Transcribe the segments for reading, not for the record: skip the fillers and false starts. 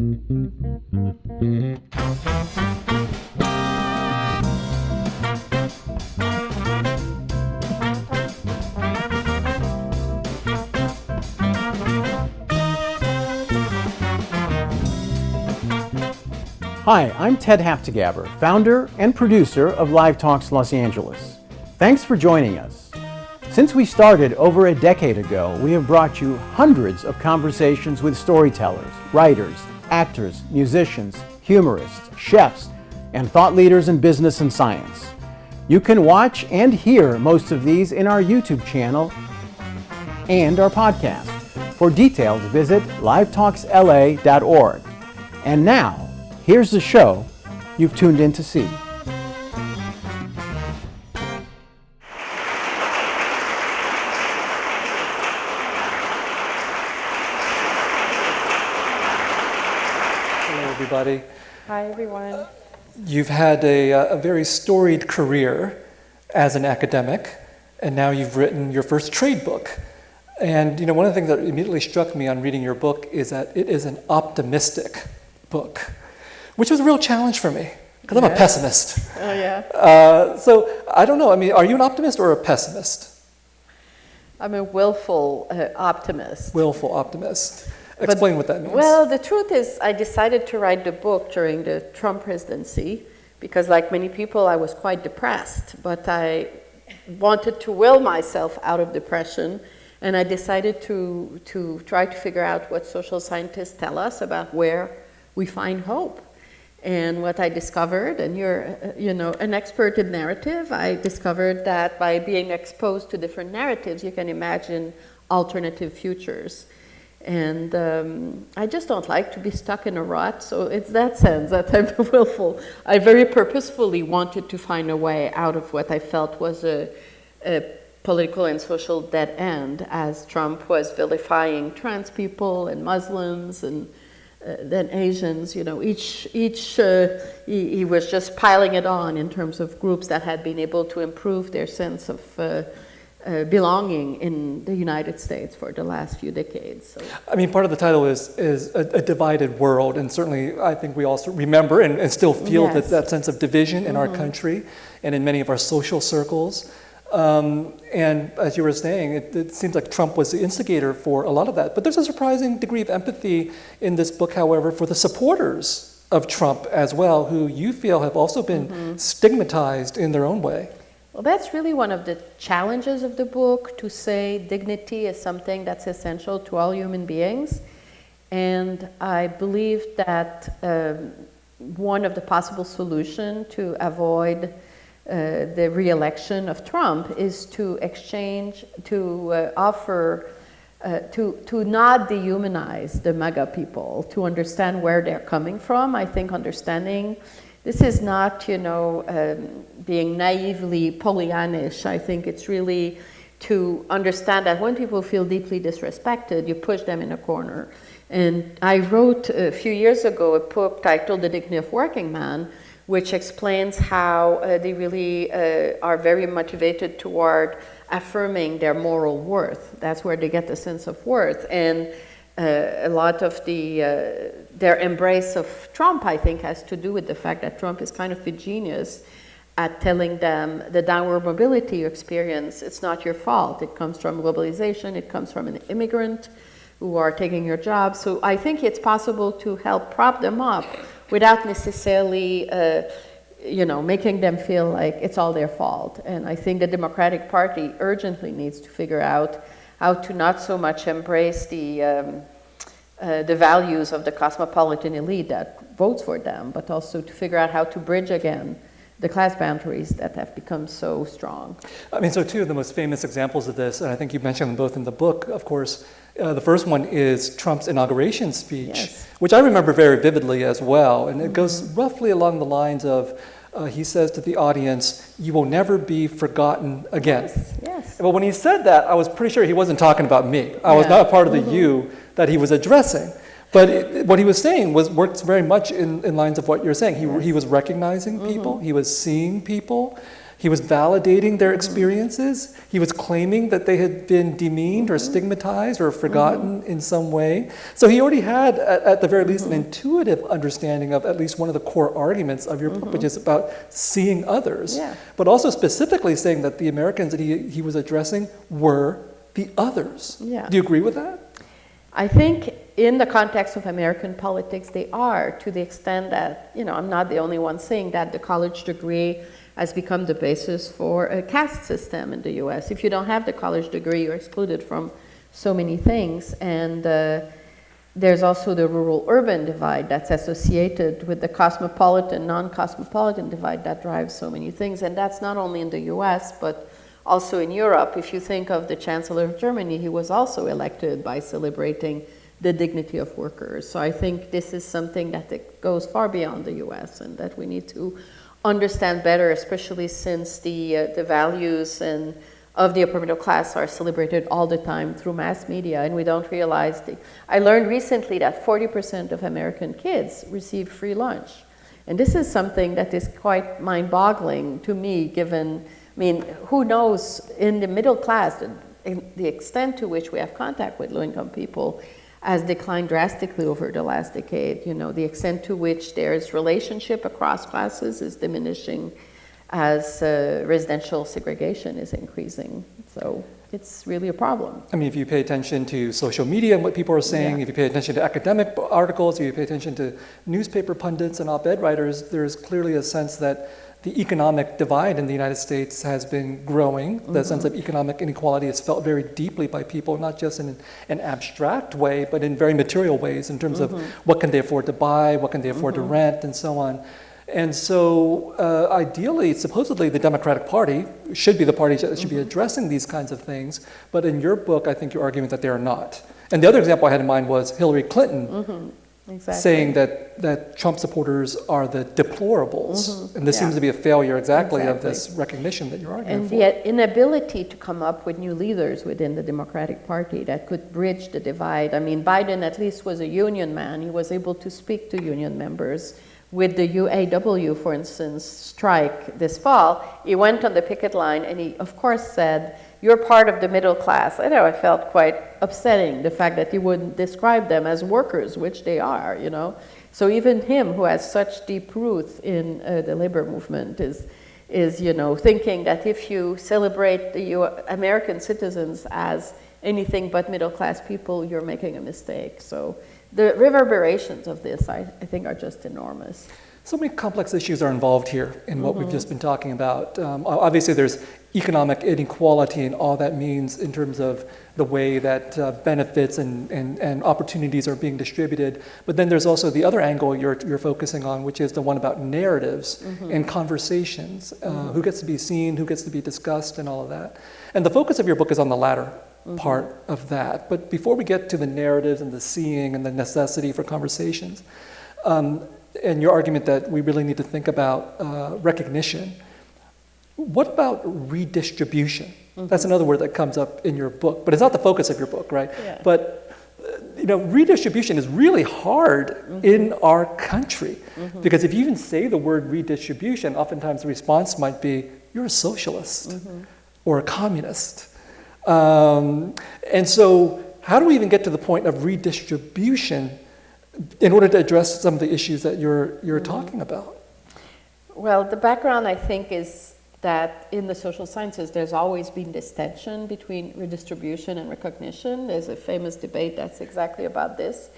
Hi, I'm Ted Haftegabber, founder and producer of Live Talks Los Angeles. Thanks for joining us. Since we started over a decade ago, we have brought you hundreds of conversations with storytellers, writers, actors, musicians, humorists, chefs, and thought leaders in business and science. You can watch and hear most of these in our YouTube channel and our podcast. For details, visit livetalksla.org. And now, here's the show you've tuned in to see. Hello, everybody. Hi, everyone. You've had a very storied career as an academic, and now you've written your first trade book. And one of the things that immediately struck me on reading your book is that it is an optimistic book, which was a real challenge for me, because I'm a pessimist. Oh, yeah. So I don't know, are you an optimist or a pessimist? I'm a willful optimist. Willful optimist. Explain what that means. Well, the truth is, I decided to write the book during the Trump presidency because, like many people, I was quite depressed. But I wanted to will myself out of depression, and I decided to try to figure out what social scientists tell us about where we find hope. And what I discovered, and you're an expert in narrative, I discovered that by being exposed to different narratives, you can imagine alternative futures. And I just don't like to be stuck in a rut, so it's that sense that I'm willful. I very purposefully wanted to find a way out of what I felt was a political and social dead end, as Trump was vilifying trans people and Muslims and then Asians. He was just piling it on in terms of groups that had been able to improve their sense of belonging in the United States for the last few decades. So. Part of the title is a divided world, and certainly I think we also remember and still feel that sense of division in our country and in many of our social circles. And as you were saying, it seems like Trump was the instigator for a lot of that. But there's a surprising degree of empathy in this book, however, for the supporters of Trump as well, who you feel have also been stigmatized in their own way. Well, that's really one of the challenges of the book, to say dignity is something that's essential to all human beings. And I believe that one of the possible solutions to avoid the re-election of Trump is to offer, to not dehumanize the MAGA people, to understand where they're coming from. I think understanding this is not, being naively Pollyannish. I think it's really to understand that when people feel deeply disrespected, you push them in a corner. And I wrote a few years ago a book titled The Dignity of Working Man, which explains how they really are very motivated toward affirming their moral worth. That's where they get the sense of worth. And a lot of their embrace of Trump, I think, has to do with the fact that Trump is kind of a genius at telling them the downward mobility you experience, it's not your fault. It comes from globalization. It comes from an immigrant who are taking your job. So I think it's possible to help prop them up without necessarily, making them feel like it's all their fault. And I think the Democratic Party urgently needs to figure out how to not so much embrace the values of the cosmopolitan elite that votes for them, but also to figure out how to bridge again the class boundaries that have become so strong. So two of the most famous examples of this, and I think you mentioned them both in the book, of course. The first one is Trump's inauguration speech, which I remember very vividly as well. And it goes roughly along the lines of, he says to the audience, "You will never be forgotten again." Yes. But when he said that, I was pretty sure he wasn't talking about me. I was not a part of the you that he was addressing. But what he was saying works very much in lines of what you're saying. He was recognizing people. He was seeing people. He was validating their experiences. He was claiming that they had been demeaned or stigmatized or forgotten in some way. So he already had, at the very least, an intuitive understanding of at least one of the core arguments of your book, which is about seeing others. Yeah. But also specifically saying that the Americans that he was addressing were the others. Yeah. Do you agree with that? I think in the context of American politics, they are, to the extent that, I'm not the only one saying that the college degree has become the basis for a caste system in the US. If you don't have the college degree, you're excluded from so many things. And there's also the rural-urban divide that's associated with the cosmopolitan, non-cosmopolitan divide that drives so many things. And that's not only in the US, but also in Europe. If you think of the Chancellor of Germany, he was also elected by celebrating the dignity of workers. So I think this is something that goes far beyond the US and that we need to understand better, especially since the values of the upper middle class are celebrated all the time through mass media, and we don't realize. I learned recently that 40% of American kids receive free lunch. And this is something that is quite mind-boggling to me, given, who knows, in the middle class, the extent to which we have contact with low-income people has declined drastically over the last decade. The extent to which there's relationship across classes is diminishing as residential segregation is increasing. So it's really a problem. If you pay attention to social media and what people are saying, if you pay attention to academic articles, if you pay attention to newspaper pundits and op-ed writers, there's clearly a sense that the economic divide in the United States has been growing. The sense of economic inequality is felt very deeply by people, not just in an abstract way, but in very material ways in terms of what can they afford to buy, what can they afford to rent, and so on. And so ideally, supposedly, the Democratic Party should be the party that should be addressing these kinds of things. But in your book, I think you're arguing that they are not. And the other example I had in mind was Hillary Clinton saying that Trump supporters are the deplorables. And this seems to be a failure of this recognition that you're arguing for. And the inability to come up with new leaders within the Democratic Party that could bridge the divide. Biden at least was a union man. He was able to speak to union members. With the UAW, for instance, strike this fall, he went on the picket line and he, of course, said, "You're part of the middle class." I felt quite upsetting, the fact that he wouldn't describe them as workers, which they are, So even him, who has such deep roots in the labor movement, is thinking that if you celebrate the American citizens as anything but middle class people, you're making a mistake. So the reverberations of this, I think, are just enormous. So many complex issues are involved here in what we've just been talking about. Obviously, there's economic inequality and all that means in terms of the way that benefits and opportunities are being distributed. But then there's also the other angle you're focusing on, which is the one about narratives and conversations. Who gets to be seen, who gets to be discussed, and all of that. And the focus of your book is on the latter part of that. But before we get to the narratives and the seeing and the necessity for conversations, and your argument that we really need to think about recognition, what about redistribution? That's another word that comes up in your book, but it's not the focus of your book, right? Yeah. But redistribution is really hard in our country, because if you even say the word redistribution, oftentimes the response might be, "You're a socialist or a communist." And so how do we even get to the point of redistribution in order to address some of the issues that you're talking about? Well, the background, I think, is that in the social sciences, there's always been this tension between redistribution and recognition. There's a famous debate that's exactly about this.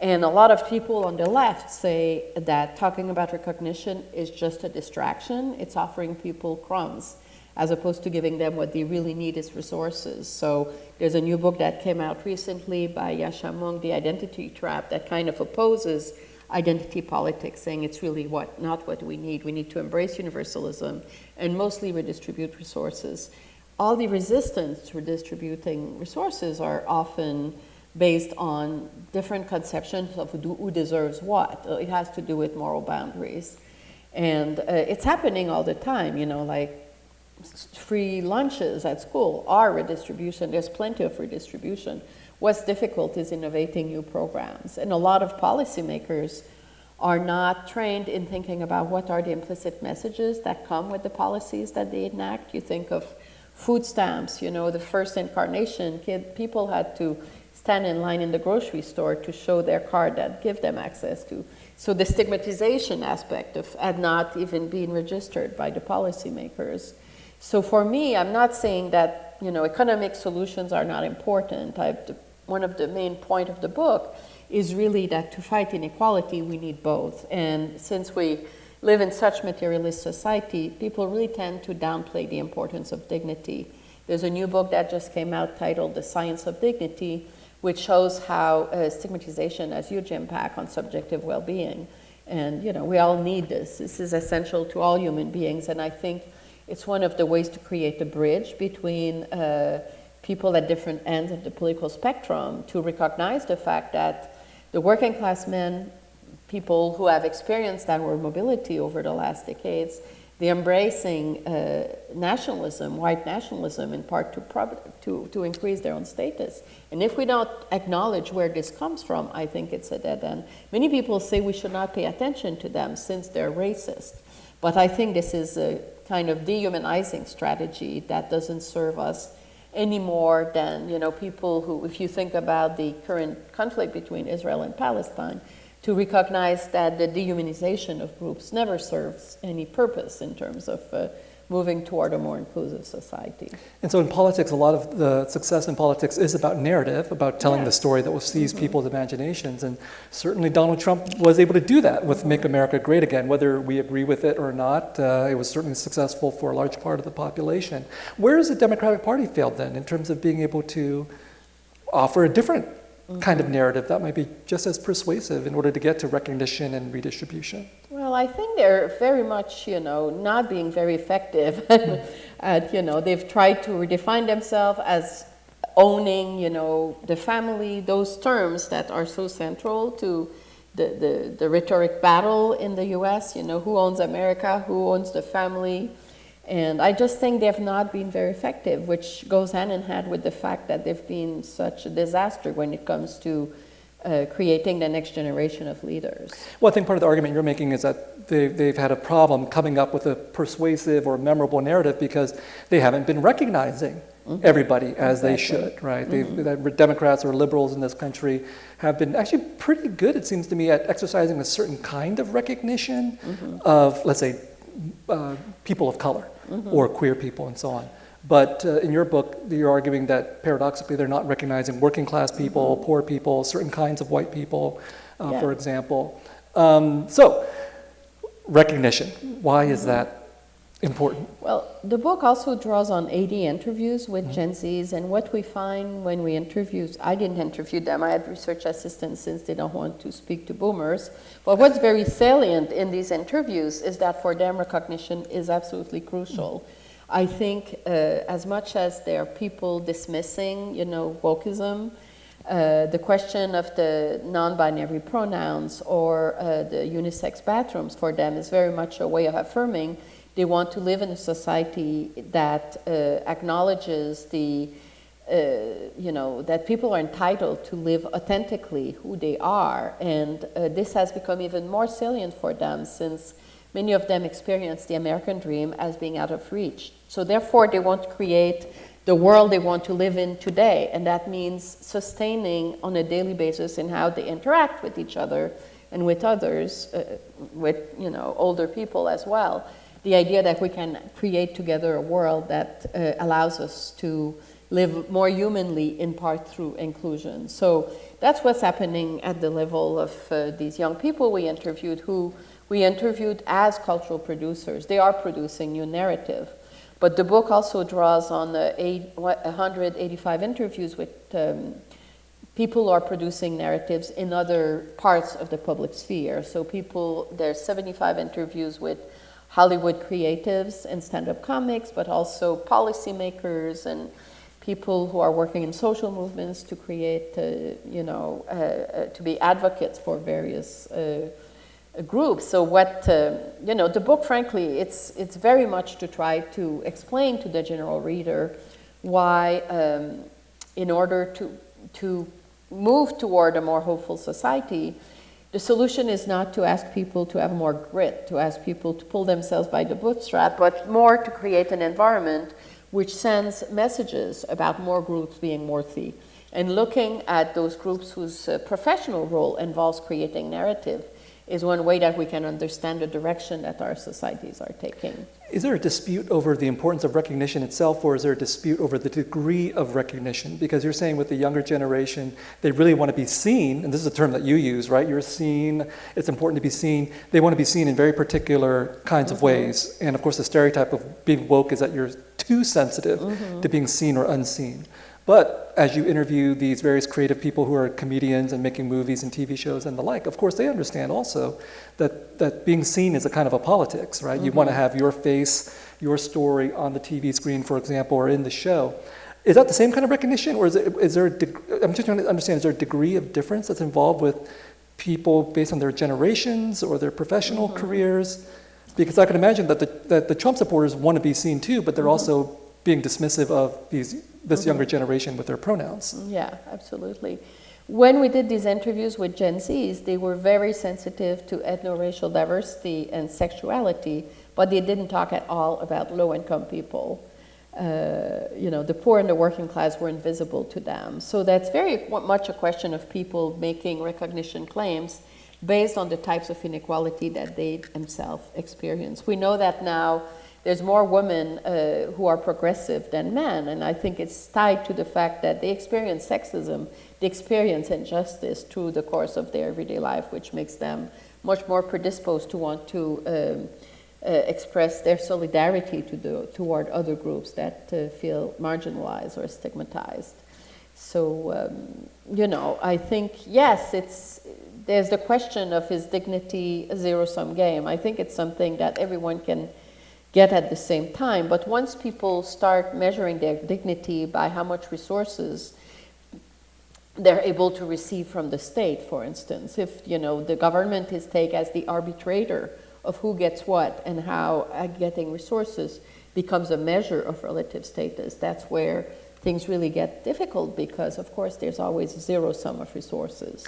And a lot of people on the left say that talking about recognition is just a distraction. It's offering people crumbs, as opposed to giving them what they really need is resources. So there's a new book that came out recently by Yasha Mung, The Identity Trap, that kind of opposes identity politics, saying it's really not what we need. We need to embrace universalism and mostly redistribute resources. All the resistance to redistributing resources are often based on different conceptions of who deserves what. It has to do with moral boundaries. And it's happening all the time, like free lunches at school are redistribution. There's plenty of redistribution. What's difficult is innovating new programs. And a lot of policymakers are not trained in thinking about what are the implicit messages that come with the policies that they enact. You think of food stamps, the first incarnation, people had to stand in line in the grocery store to show their card that give them access to. So the stigmatization aspect of had not even been registered by the policymakers. So for me, I'm not saying that, economic solutions are not important. One of the main point of the book is really that to fight inequality, we need both. And since we live in such materialist society, people really tend to downplay the importance of dignity. There's a new book that just came out titled The Science of Dignity, which shows how stigmatization has huge impact on subjective well-being. And, we all need this. This is essential to all human beings. And I think it's one of the ways to create a bridge between people at different ends of the political spectrum to recognize the fact that the working class men, people who have experienced downward mobility over the last decades, they're embracing nationalism, white nationalism, in part to increase their own status. And if we don't acknowledge where this comes from, I think it's a dead end. Many people say we should not pay attention to them since they're racist. But I think this is a kind of dehumanizing strategy that doesn't serve us any more than, people who, if you think about the current conflict between Israel and Palestine, to recognize that the dehumanization of groups never serves any purpose in terms of moving toward a more inclusive society. And so in politics, a lot of the success in politics is about narrative, about telling the story that will seize people's imaginations. And certainly Donald Trump was able to do that with Make America Great Again. Whether we agree with it or not, it was certainly successful for a large part of the population. Where has the Democratic Party failed then in terms of being able to offer a different kind of narrative that might be just as persuasive in order to get to recognition and redistribution? Well, I think they're very much, not being very effective. They've tried to redefine themselves as owning, the family, those terms that are so central to the rhetoric battle in the US, who owns America, who owns the family. And I just think they've not been very effective, which goes hand in hand with the fact that they've been such a disaster when it comes to creating the next generation of leaders. Well, I think part of the argument you're making is that they've had a problem coming up with a persuasive or memorable narrative because they haven't been recognizing everybody as they should, right? The Democrats or liberals in this country have been actually pretty good, it seems to me, at exercising a certain kind of recognition of, let's say, people of color or queer people and so on. But in your book, you're arguing that paradoxically they're not recognizing working class people, poor people, certain kinds of white people, for example. So, recognition, why is that important? Well, the book also draws on 80 interviews with Gen Zs, and what we find when we interview, I didn't interview them, I had research assistants since they don't want to speak to boomers, but what's very salient in these interviews is that for them recognition is absolutely crucial. I think as much as there are people dismissing, wokeism, the question of the non-binary pronouns or the unisex bathrooms for them is very much a way of affirming they want to live in a society that acknowledges that people are entitled to live authentically who they are. And this has become even more salient for them since many of them experience the American dream as being out of reach. So therefore, they want to create the world they want to live in today. And that means sustaining on a daily basis in how they interact with each other and with others, with older people as well. The idea that we can create together a world that allows us to live more humanly, in part through inclusion. So that's what's happening at the level of these young people we interviewed, who we interviewed as cultural producers. They are producing new narrative. But the book also draws on 185 interviews with people who are producing narratives in other parts of the public sphere. So there's 75 interviews with Hollywood creatives and stand-up comics, but also policymakers and people who are working in social movements to create, to be advocates for various groups. So the book, frankly, it's very much to try to explain to the general reader why, in order to move toward a more hopeful society, The solution is not to ask people to have more grit, to ask people to pull themselves by the bootstrap, but more to create an environment which sends messages about more groups being worthy. And looking at those groups whose professional role involves creating narrative is one way that we can understand the direction that our societies are taking. Is there a dispute over the importance of recognition itself, or is there a dispute over the degree of recognition? Because you're saying with the younger generation, they really want to be seen, and this is a term that you use, right? You're seen, it's important to be seen. They want to be seen in very particular kinds of ways. And of course, the stereotype of being woke is that you're too sensitive to being seen or unseen. But as you interview these various creative people who are comedians and making movies and TV shows and the like, of course they understand also that being seen is a kind of a politics, right? You want to have your face, your story on the TV screen, for example, or in the show. Is that the same kind of recognition, or is there I'm just trying to understand, is there a degree of difference that's involved with people based on their generations or their professional careers? Because I can imagine that the Trump supporters want to be seen too, but they're also being dismissive of this younger generation with their pronouns. Yeah, absolutely. When we did these interviews with Gen Zs, they were very sensitive to ethno-racial diversity and sexuality, but they didn't talk at all about low-income people. The poor and the working class were invisible to them. So that's very much a question of people making recognition claims based on the types of inequality that they themselves experience. We know that now there's more women who are progressive than men, and I think it's tied to the fact that they experience sexism, they experience injustice through the course of their everyday life, which makes them much more predisposed to want to express their solidarity toward other groups that feel marginalized or stigmatized. So, I think, yes, there's the question of is dignity a zero-sum game? I think it's something that everyone can get at the same time, but once people start measuring their dignity by how much resources they're able to receive from the state, for instance, if the government is taken as the arbitrator of who gets what and how getting resources becomes a measure of relative status, that's where things really get difficult, because of course there's always a zero sum of resources.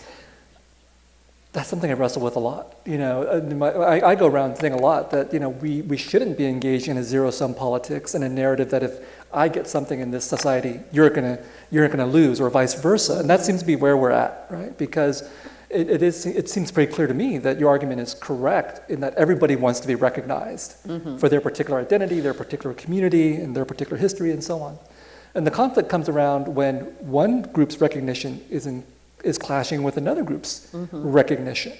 That's something I wrestle with a lot. I go around saying a lot that we shouldn't be engaged in a zero-sum politics and a narrative that if I get something in this society, you're gonna lose, or vice versa. And that seems to be where we're at, right? Because it seems pretty clear to me that your argument is correct in that everybody wants to be recognized for their particular identity, their particular community, and their particular history, and so on. And the conflict comes around when one group's recognition is clashing with another group's recognition,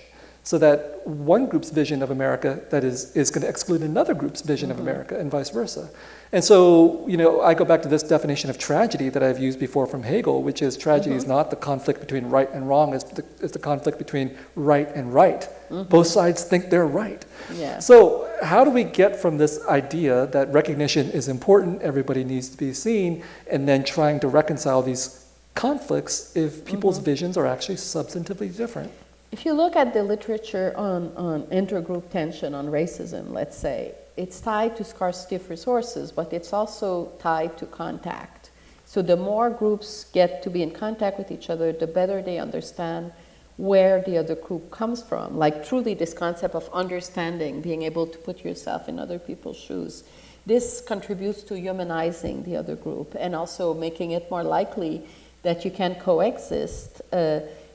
so that one group's vision of America that is going to exclude another group's vision of America, and vice versa. And so, I go back to this definition of tragedy that I've used before from Hegel, which is tragedy is not the conflict between right and wrong, it's the conflict between right and right. Both sides think they're right. Yeah. So how do we get from this idea that recognition is important, everybody needs to be seen, and then trying to reconcile these conflicts if people's visions are actually substantively different? If you look at the literature on intergroup tension, on racism, let's say, it's tied to scarcity of resources, but it's also tied to contact. So the more groups get to be in contact with each other, the better they understand where the other group comes from. Like truly this concept of understanding, being able to put yourself in other people's shoes. This contributes to humanizing the other group and also making it more likely that you can coexist,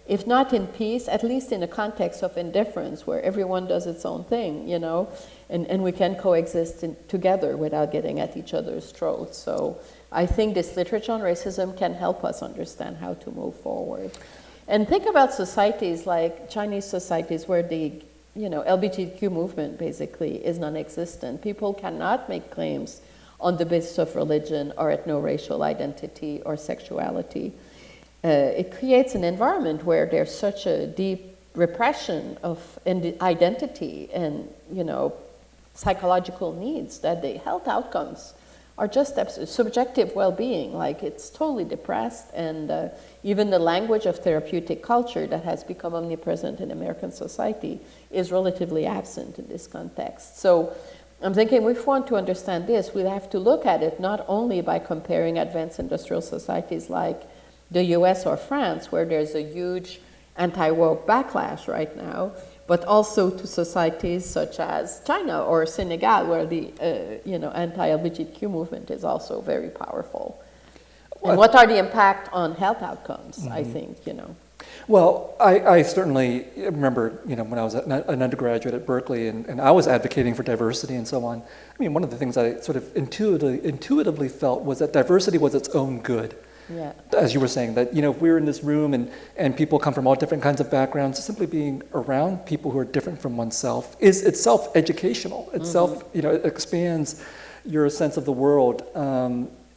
if not in peace, at least in a context of indifference where everyone does its own thing, and we can coexist together without getting at each other's throats. So I think this literature on racism can help us understand how to move forward. And think about societies like Chinese societies where the LGBTQ movement basically is non-existent. People cannot make claims on the basis of religion or ethno-racial identity or sexuality. It creates an environment where there's such a deep repression of identity and psychological needs that the health outcomes are just subjective well-being. Like it's totally depressed, and even the language of therapeutic culture that has become omnipresent in American society is relatively absent in this context. So I'm thinking if we want to understand this, we'll have to look at it not only by comparing advanced industrial societies like the US or France, where there's a huge anti-woke backlash right now, but also to societies such as China or Senegal, where the anti-LGBTQ movement is also very powerful. And what are the impact on health outcomes, I think, Well, I certainly remember, when I was an undergraduate at Berkeley and I was advocating for diversity and so on. I mean, one of the things I sort of intuitively felt was that diversity was its own good. Yeah. As you were saying, that, if we're in this room and people come from all different kinds of backgrounds, simply being around people who are different from oneself is itself educational. Itself, it expands your sense of the world.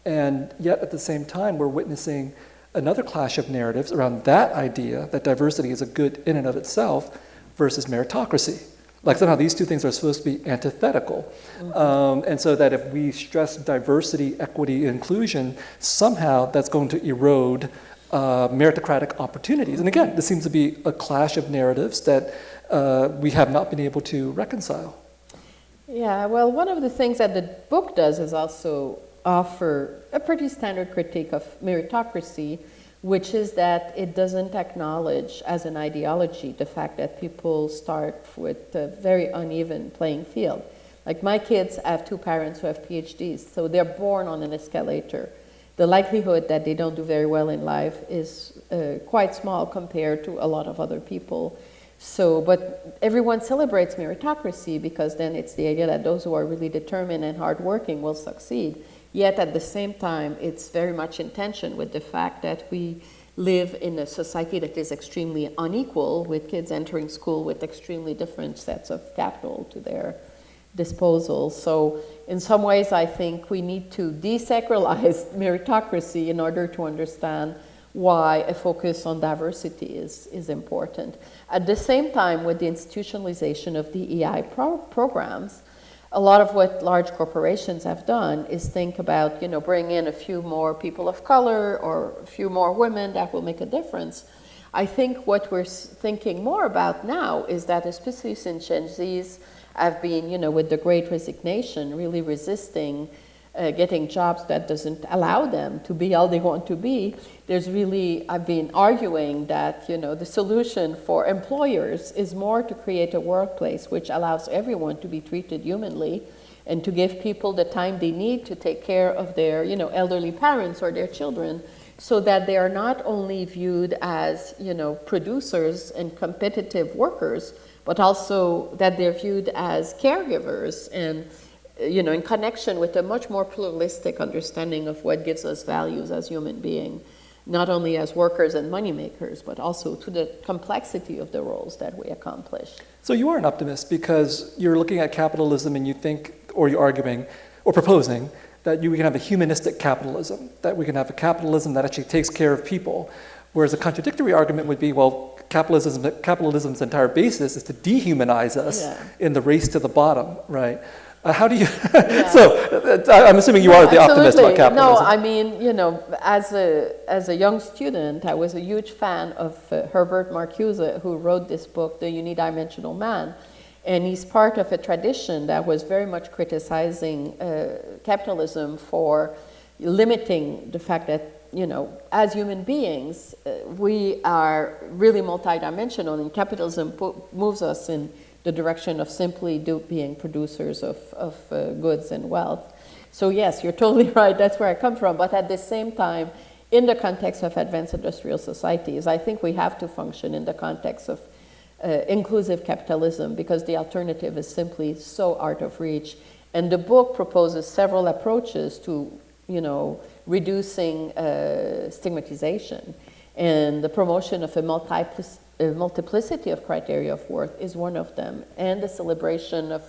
And yet at the same time, we're witnessing another clash of narratives around that idea that diversity is a good in and of itself versus meritocracy. Like somehow these two things are supposed to be antithetical. And so that if we stress diversity, equity, inclusion, somehow that's going to erode meritocratic opportunities. And again, this seems to be a clash of narratives that we have not been able to reconcile. Yeah, well, one of the things that the book does is also offer a pretty standard critique of meritocracy, which is that it doesn't acknowledge as an ideology the fact that people start with a very uneven playing field. Like my kids have two parents who have PhDs, so they're born on an escalator. The likelihood that they don't do very well in life is quite small compared to a lot of other people. So, but everyone celebrates meritocracy because then it's the idea that those who are really determined and hardworking will succeed. Yet at the same time, it's very much in tension with the fact that we live in a society that is extremely unequal, with kids entering school with extremely different sets of capital to their disposal. So in some ways, I think we need to desacralize meritocracy in order to understand why a focus on diversity is important. At the same time, with the institutionalization of DEI programs, a lot of what large corporations have done is think about, bring in a few more people of color or a few more women that will make a difference. I think what we're thinking more about now is that, especially since Gen Zs have been, with the Great Resignation, really resisting getting jobs that doesn't allow them to be all they want to be, I've been arguing that, the solution for employers is more to create a workplace which allows everyone to be treated humanly and to give people the time they need to take care of their, elderly parents or their children, so that they are not only viewed as, producers and competitive workers, but also that they're viewed as caregivers and in connection with a much more pluralistic understanding of what gives us values as human beings, not only as workers and moneymakers, but also to the complexity of the roles that we accomplish. So you are an optimist because you're looking at capitalism and you think, or you're arguing, or proposing, that we can have a humanistic capitalism, that we can have a capitalism that actually takes care of people, whereas a contradictory argument would be, well, capitalism's entire basis is to dehumanize us in the race to the bottom, right? How do you, so I'm assuming you are the optimist about capitalism. No, I mean, as a young student, I was a huge fan of Herbert Marcuse, who wrote this book, The Unidimensional Man. And he's part of a tradition that was very much criticizing capitalism for limiting the fact that, as human beings, we are really multidimensional, and capitalism moves us in the direction of simply being producers of goods and wealth. So yes, you're totally right, that's where I come from. But at the same time, in the context of advanced industrial societies, I think we have to function in the context of inclusive capitalism, because the alternative is simply so out of reach. And the book proposes several approaches to, reducing stigmatization, and the promotion of a multiplicity of criteria of worth is one of them, and the celebration of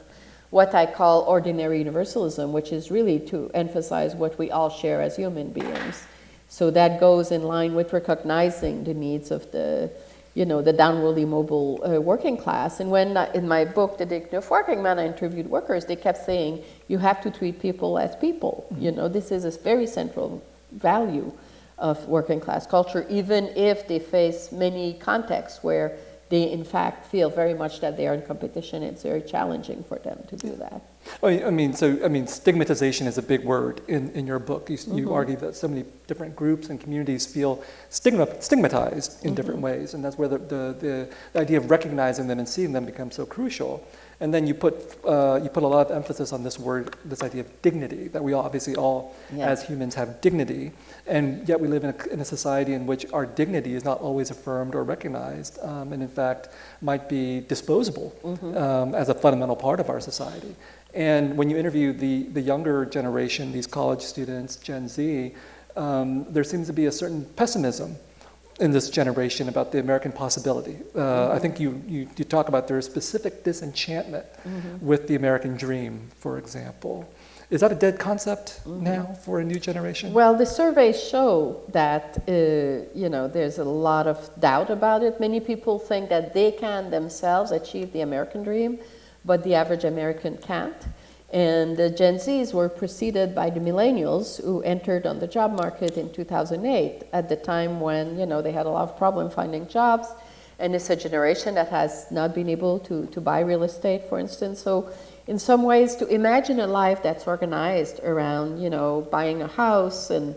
what I call ordinary universalism, which is really to emphasize what we all share as human beings. So that goes in line with recognizing the needs of the downwardly mobile working class. And when in my book, The Dignity of Working Man, I interviewed workers, they kept saying, you have to treat people as people. This is a very central value of working class culture, even if they face many contexts where they in fact feel very much that they are in competition. It's very challenging for them to do that. Stigmatization is a big word in your book. You argue that so many different groups and communities feel stigmatized in different ways, and that's where the idea of recognizing them and seeing them becomes so crucial. And then you put a lot of emphasis on this word, this idea of dignity, that we all, obviously all as humans have dignity, and yet we live in a society in which our dignity is not always affirmed or recognized, and in fact might be disposable as a fundamental part of our society. And when you interview the younger generation, these college students, Gen Z, there seems to be a certain pessimism in this generation about the American possibility. I think you talk about their specific disenchantment with the American dream, for example. Is that a dead concept now for a new generation? Well, the surveys show that there's a lot of doubt about it. Many people think that they can themselves achieve the American dream, but the average American can't. And the Gen Zs were preceded by the millennials who entered on the job market in 2008 at the time when, they had a lot of problem finding jobs. And it's a generation that has not been able to buy real estate, for instance. So in some ways, to imagine a life that's organized around, buying a house and,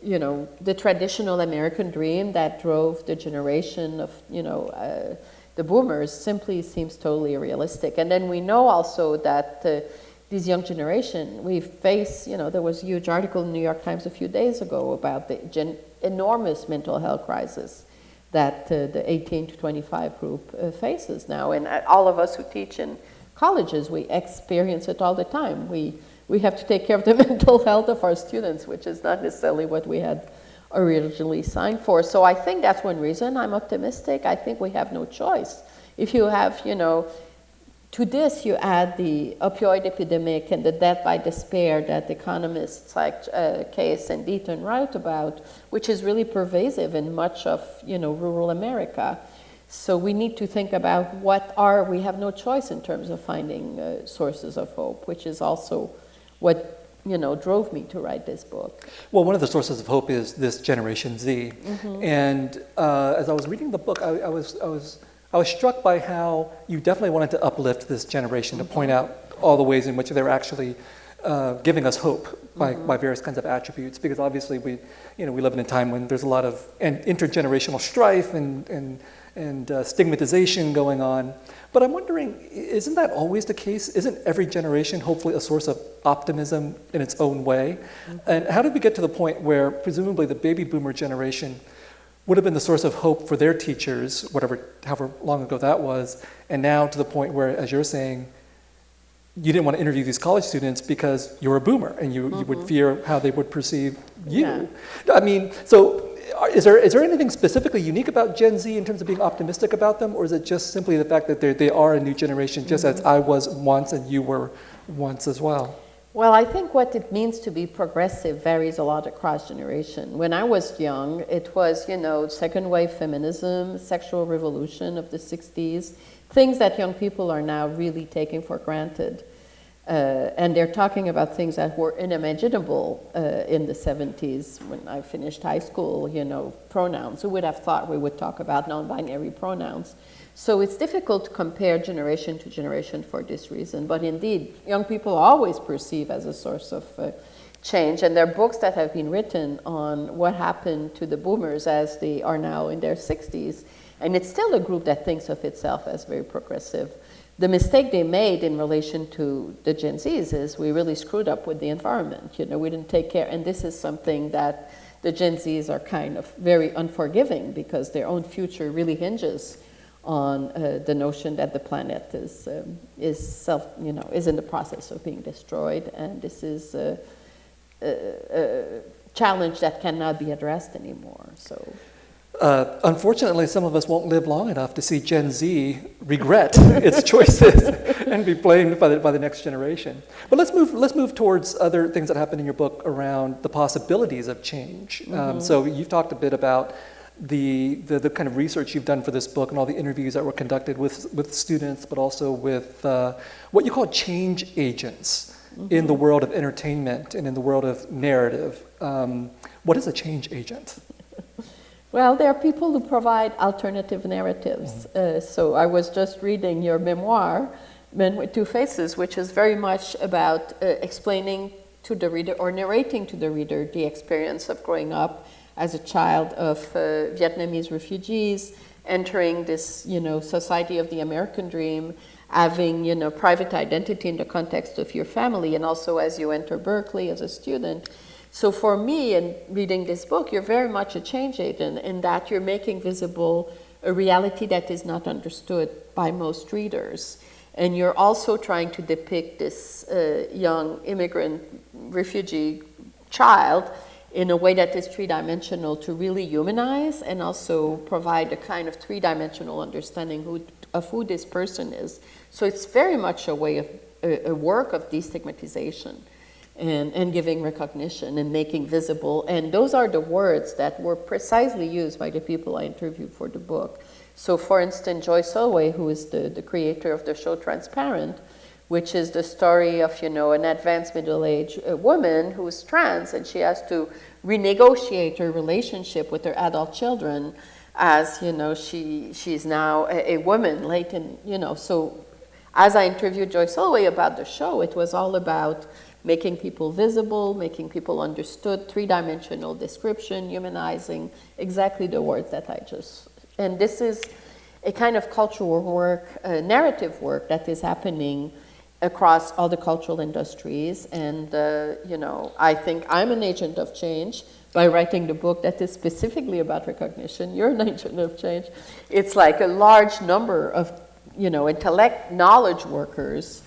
the traditional American dream that drove the generation of, the boomers simply seems totally unrealistic. And then we know also that this young generation, we face, there was a huge article in the New York Times a few days ago about the enormous mental health crisis that the 18 to 25 group faces now. And all of us who teach in colleges, we experience it all the time. We have to take care of the mental health of our students, which is not necessarily what we had originally signed for. So I think that's one reason I'm optimistic. I think we have no choice. If you have, to this you add the opioid epidemic and the death by despair that economists like Case and Deaton write about, which is really pervasive in much of, rural America. So we need to think about we have no choice in terms of finding sources of hope, which is also what drove me to write this book. Well, one of the sources of hope is this Generation Z. And as I was reading the book, I was struck by how you definitely wanted to uplift this generation, to point out all the ways in which they're actually giving us hope by various kinds of attributes. Because obviously we live in a time when there's a lot of intergenerational strife and stigmatization going on. But I'm wondering, isn't that always the case? Isn't every generation hopefully a source of optimism in its own way? And how did we get to the point where presumably the baby boomer generation would have been the source of hope for their teachers, however long ago that was, and now to the point where, as you're saying, you didn't want to interview these college students because you're a boomer and you would fear how they would perceive you. Yeah. I mean, so is there anything specifically unique about Gen Z in terms of being optimistic about them, or is it just simply the fact that they are a new generation, just as I was once and you were once as well? Well, I think what it means to be progressive varies a lot across generation. When I was young, it was, second wave feminism, sexual revolution of the 60s, things that young people are now really taking for granted. And they're talking about things that were unimaginable in the 70s when I finished high school, pronouns. Who would have thought we would talk about non-binary pronouns? So it's difficult to compare generation to generation for this reason. But indeed, young people always perceive as a source of change. And there are books that have been written on what happened to the boomers as they are now in their 60s. And it's still a group that thinks of itself as very progressive. The mistake they made in relation to the Gen Zs is we really screwed up with the environment. We didn't take care. And this is something that the Gen Zs are kind of very unforgiving because their own future really hinges on the notion that the planet is in the process of being destroyed, and this is a challenge that cannot be addressed anymore. So, unfortunately, some of us won't live long enough to see Gen Z regret its choices and be blamed by the next generation. But let's move towards other things that happen in your book around the possibilities of change. So you've talked a bit about the kind of research you've done for this book and all the interviews that were conducted with students, but also with what you call change agents in the world of entertainment and in the world of narrative. What is a change agent? Well, there are people who provide alternative narratives. So I was just reading your memoir, Men with Two Faces, which is very much about explaining to the reader or narrating to the reader the experience of growing up as a child of Vietnamese refugees, entering this, society of the American dream, having, private identity in the context of your family, and also as you enter Berkeley as a student. So for me, in reading this book, you're very much a change agent in that you're making visible a reality that is not understood by most readers. And you're also trying to depict this young immigrant refugee child in a way that is three-dimensional to really humanize and also provide a kind of three-dimensional understanding of who this person is. So it's very much a way of a work of destigmatization and giving recognition and making visible. And those are the words that were precisely used by the people I interviewed for the book. So for instance, Joy Solway, who is the creator of the show Transparent, which is the story of, an advanced middle-aged woman who is trans, and she has to renegotiate her relationship with her adult children as, she's now a woman late in, So as I interviewed Joy Solway about the show, it was all about making people visible, making people understood, three-dimensional description, humanizing, exactly the words that I just... And this is a kind of cultural work, narrative work that is happening across all the cultural industries. And, I think I'm an agent of change by writing the book that is specifically about recognition. You're an agent of change. It's like a large number of, intellect, knowledge workers,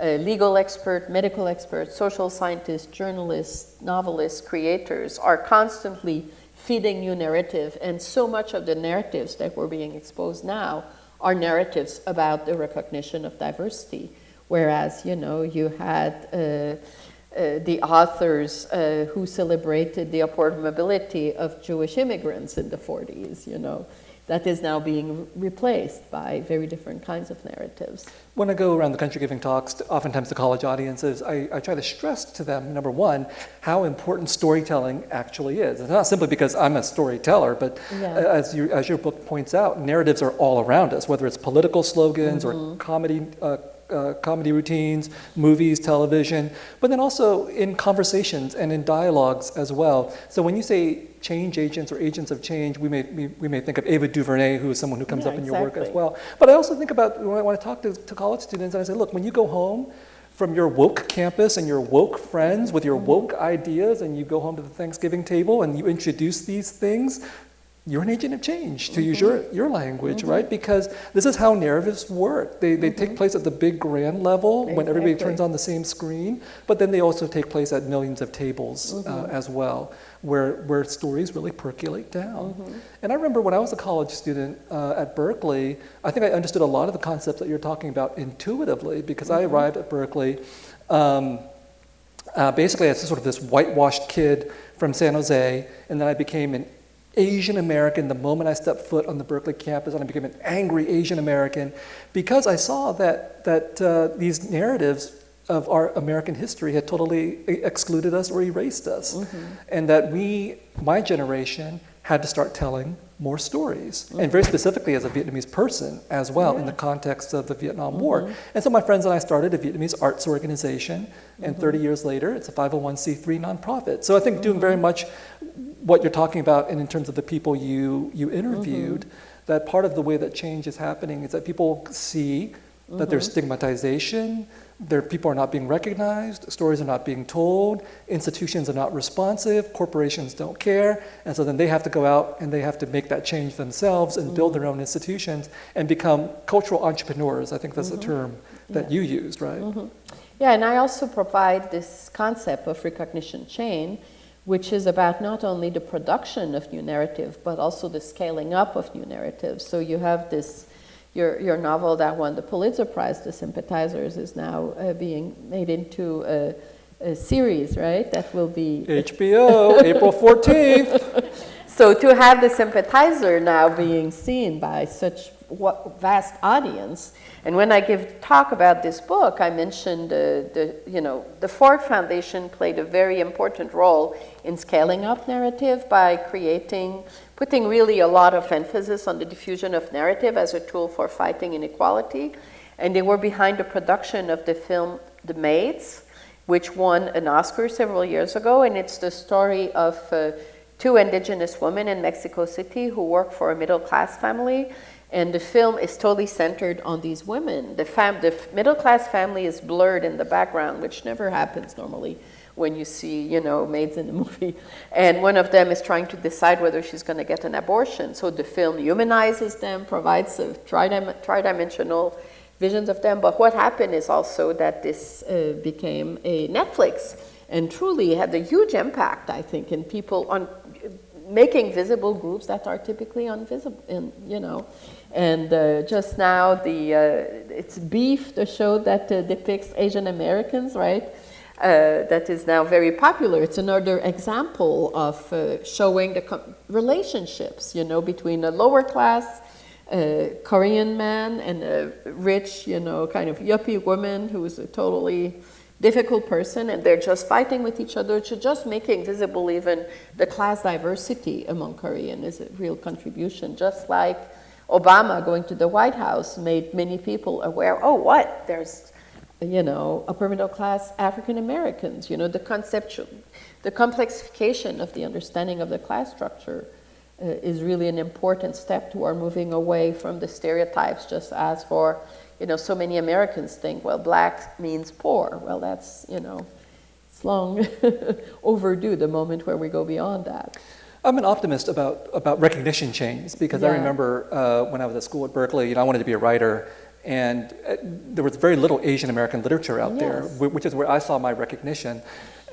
legal expert, medical experts, social scientists, journalists, novelists, creators are constantly feeding new narrative, and so much of the narratives that were being exposed now are narratives about the recognition of diversity. Whereas, you had the authors who celebrated the upward mobility of Jewish immigrants in the 40s, that is now being replaced by very different kinds of narratives. When I go around the country giving talks, oftentimes to college audiences, I try to stress to them, number one, how important storytelling actually is. It's not simply because I'm a storyteller, but as your book points out, narratives are all around us, whether it's political slogans or comedy routines, movies, television, but then also in conversations and in dialogues as well. So when you say change agents or agents of change, we may think of Ava DuVernay, who is someone who comes up in your work as well. But I also think about when I talk to college students, and I say, look, when you go home from your woke campus and your woke friends with your woke ideas, and you go home to the Thanksgiving table and you introduce these things, you're an agent of change, to use your language, right? Because this is how narratives work. They take place at the big grand level when everybody turns on the same screen, but then they also take place at millions of tables as well, where stories really percolate down. And I remember when I was a college student at Berkeley, I think I understood a lot of the concepts that you're talking about intuitively, because I arrived at Berkeley basically as sort of this whitewashed kid from San Jose, and then I became an Asian American the moment I stepped foot on the Berkeley campus, and I became an angry Asian American because I saw that these narratives of our American history had totally excluded us or erased us, and that my generation, had to start telling more stories, and very specifically as a Vietnamese person as well in the context of the Vietnam War. And so my friends and I started a Vietnamese arts organization, and 30 years later, it's a 501c3 nonprofit. So I think doing very much what you're talking about, and in terms of the people you interviewed, that part of the way that change is happening is that people see that there's stigmatization, people are not being recognized, stories are not being told, institutions are not responsive, corporations don't care, and so then they have to go out and they have to make that change themselves and build their own institutions and become cultural entrepreneurs. I think that's the term that you used, right? Yeah, and I also provide this concept of recognition chain, which is about not only the production of new narrative, but also the scaling up of new narratives. So you have this, your novel that won the Pulitzer Prize, The Sympathizers, is now being made into a series, right? That will be... HBO, April 14th. So to have The Sympathizer now being seen by such vast audience, and when I give talk about this book, I mentioned the Ford Foundation played a very important role in scaling up narrative by putting really a lot of emphasis on the diffusion of narrative as a tool for fighting inequality. And they were behind the production of the film The Maids, which won an Oscar several years ago. And it's the story of two indigenous women in Mexico City who work for a middle-class family. And the film is totally centered on these women. The middle-class family is blurred in the background, which never happens normally when you see, you know, maids in a movie. And one of them is trying to decide whether she's going to get an abortion. So the film humanizes them, provides a tridimensional visions of them. But what happened is also that this became a Netflix, and truly had a huge impact, I think, in people on making visible groups that are typically invisible, you know. And just now, it's Beef, the show that depicts Asian Americans, right? That is now very popular. It's another example of showing the relationships, you know, between a lower class Korean man and a rich, you know, kind of yuppie woman who is a totally difficult person, and they're just fighting with each other to just making visible even the class diversity among Korean is a real contribution. Just like Obama going to the White House made many people aware, oh, what? There's, you know, upper middle class African Americans, you know, the complexification of the understanding of the class structure is really an important step toward moving away from the stereotypes, just as for, you know, so many Americans think, well, black means poor. Well, that's, you know, it's long overdue, the moment where we go beyond that. I'm an optimist about recognition chains, because I remember when I was at school at Berkeley, you know, I wanted to be a writer, and there was very little Asian American literature out there, which is where I saw my recognition.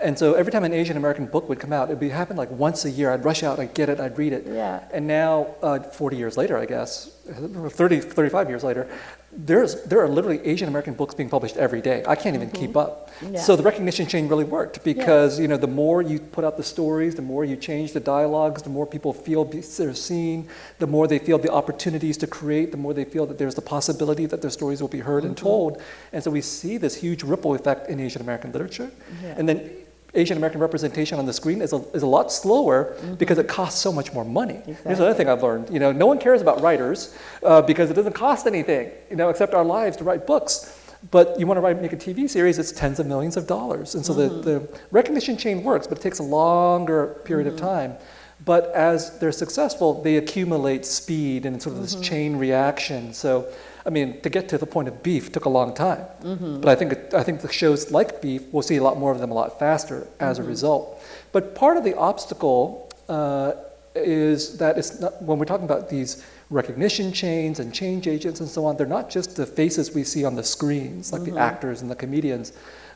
And so every time an Asian American book would come out, it would happen like once a year. I'd rush out, I'd get it, I'd read it. Yeah. And now, 40 years later, I guess, 35 years later, there are literally Asian American books being published every day. I can't even keep up. Yeah. So the recognition chain really worked, because you know, the more you put out the stories, the more you change the dialogues, the more people feel they're seen, the more they feel the opportunities to create, the more they feel that there's the possibility that their stories will be heard and told. And so we see this huge ripple effect in Asian American literature. Yeah. And then Asian American representation on the screen is a lot slower because it costs so much more money. Exactly. Here's another thing I've learned. You know, no one cares about writers because it doesn't cost anything, you know, except our lives to write books. But you want to make a TV series, it's tens of millions of dollars. And so the recognition chain works, but it takes a longer period of time. But as they're successful, they accumulate speed and sort of this chain reaction. So, I mean, to get to the point of Beef took a long time. But I think the shows like Beef, we'll see a lot more of them a lot faster as a result. But part of the obstacle is that it's not, when we're talking about these recognition chains and change agents and so on, they're not just the faces we see on the screens, like the actors and the comedians.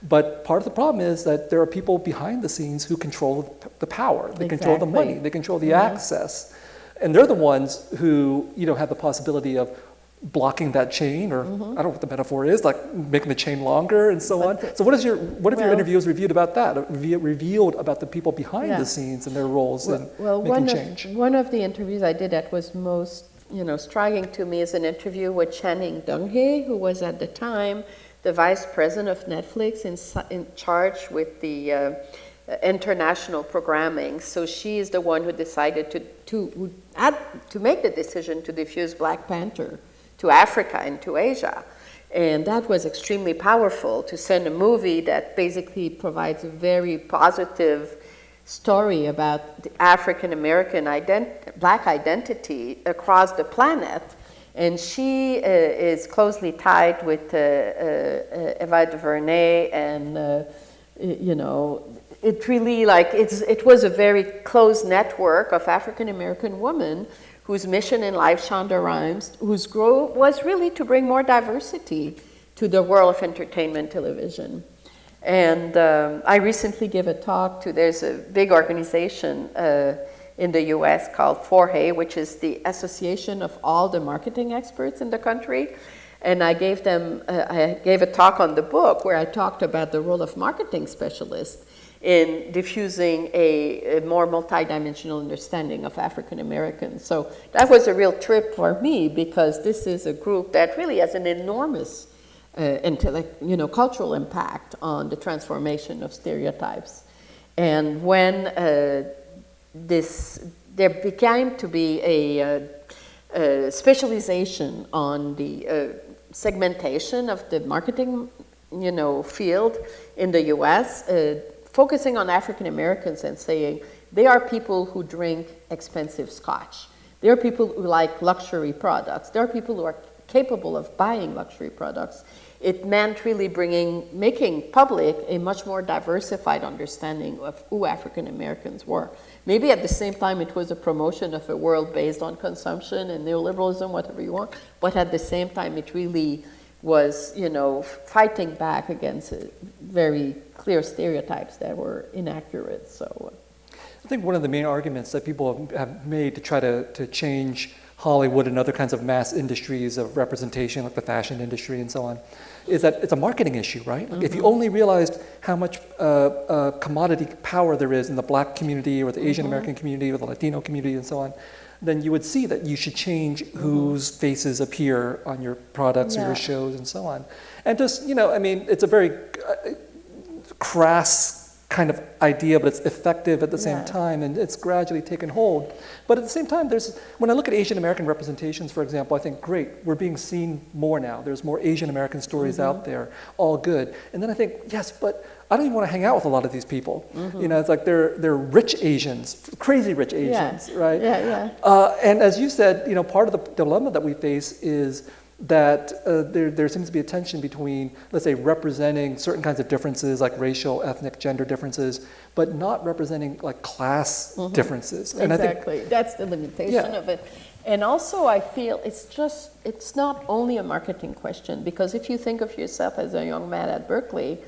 But part of the problem is that there are people behind the scenes who control the power, they control the money, they control the access. And they're the ones who, you know, have the possibility of blocking that chain, or I don't know what the metaphor is, like making the chain longer and so on. So what have your interviews reviewed about that? Revealed about the people behind the scenes and their roles in making change? One of the interviews I did that was most, you know, striking to me is an interview with Channing Dunghae, who was at the time the vice president of Netflix in charge with the international programming. So she is the one who decided to make the decision to diffuse Black Panther to Africa and to Asia. And that was extremely powerful, to send a movie that basically provides a very positive story about the African American Black identity across the planet. And she is closely tied with Eva DuVernay, and you know, it really it was a very close network of African American women whose mission in life, Shonda Rhimes, whose goal was really to bring more diversity to the world of entertainment television. And I recently gave a talk there's a big organization in the US called FORHE, which is the association of all the marketing experts in the country. And I gave a talk on the book where I talked about the role of marketing specialists in diffusing a more multidimensional understanding of African Americans. So that was a real trip for me, because this is a group that really has an enormous cultural impact on the transformation of stereotypes. And when there began to be a specialization on the segmentation of the marketing, field in the U.S., focusing on African Americans and saying they are people who drink expensive scotch. They are people who like luxury products. There are people who are capable of buying luxury products. It meant really making public a much more diversified understanding of who African Americans were. Maybe at the same time it was a promotion of a world based on consumption and neoliberalism, whatever you want, but at the same time it really was, fighting back against very clear stereotypes that were inaccurate. So, I think one of the main arguments that people have made to try to change Hollywood and other kinds of mass industries of representation, like the fashion industry and so on, is that it's a marketing issue, right? Like if you only realized how much commodity power there is in the Black community or the Asian American community or the Latino community and so on, then you would see that you should change whose faces appear on your products or your shows and so on. And just, it's a very crass kind of idea, but it's effective at the same time, and it's gradually taken hold. But at the same time, when I look at Asian American representations, for example, I think, great, we're being seen more now. There's more Asian American stories out there, all good. And then I think, yes, but I don't even want to hang out with a lot of these people. It's like they're rich Asians, crazy rich Asians, right? And as you said, part of the dilemma that we face is that there seems to be a tension between, let's say, representing certain kinds of differences like racial, ethnic, gender differences, but not representing like class differences. And exactly, I think, that's the limitation of it. And also I feel it's not only a marketing question, because if you think of yourself as a young man at Berkeley,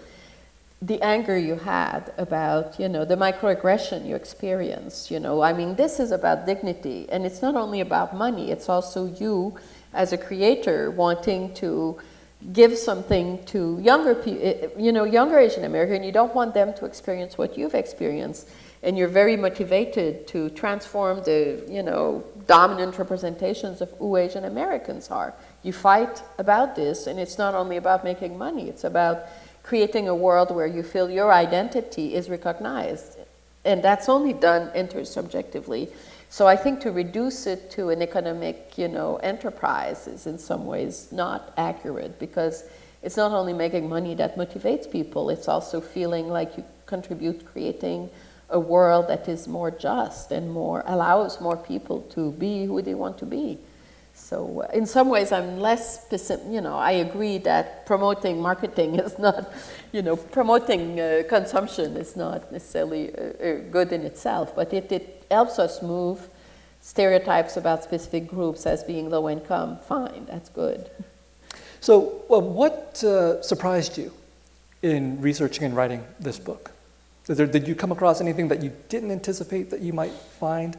the anger you had about, the microaggression you experienced, this is about dignity, and it's not only about money, it's also you as a creator wanting to give something to younger people, younger Asian American. You don't want them to experience what you've experienced, and you're very motivated to transform the, dominant representations of who Asian Americans are. You fight about this, and it's not only about making money, it's about creating a world where you feel your identity is recognized, and that's only done intersubjectively. So I think to reduce it to an economic, enterprise is in some ways not accurate, because it's not only making money that motivates people, it's also feeling like you contribute creating a world that is more just and allows more people to be who they want to be. So in some ways I'm less specific, I agree that promoting marketing is not, promoting consumption is not necessarily good in itself, but it helps us move stereotypes about specific groups as being low income. Fine, that's good. So what surprised you in researching and writing this book? Did you come across anything that you didn't anticipate that you might find?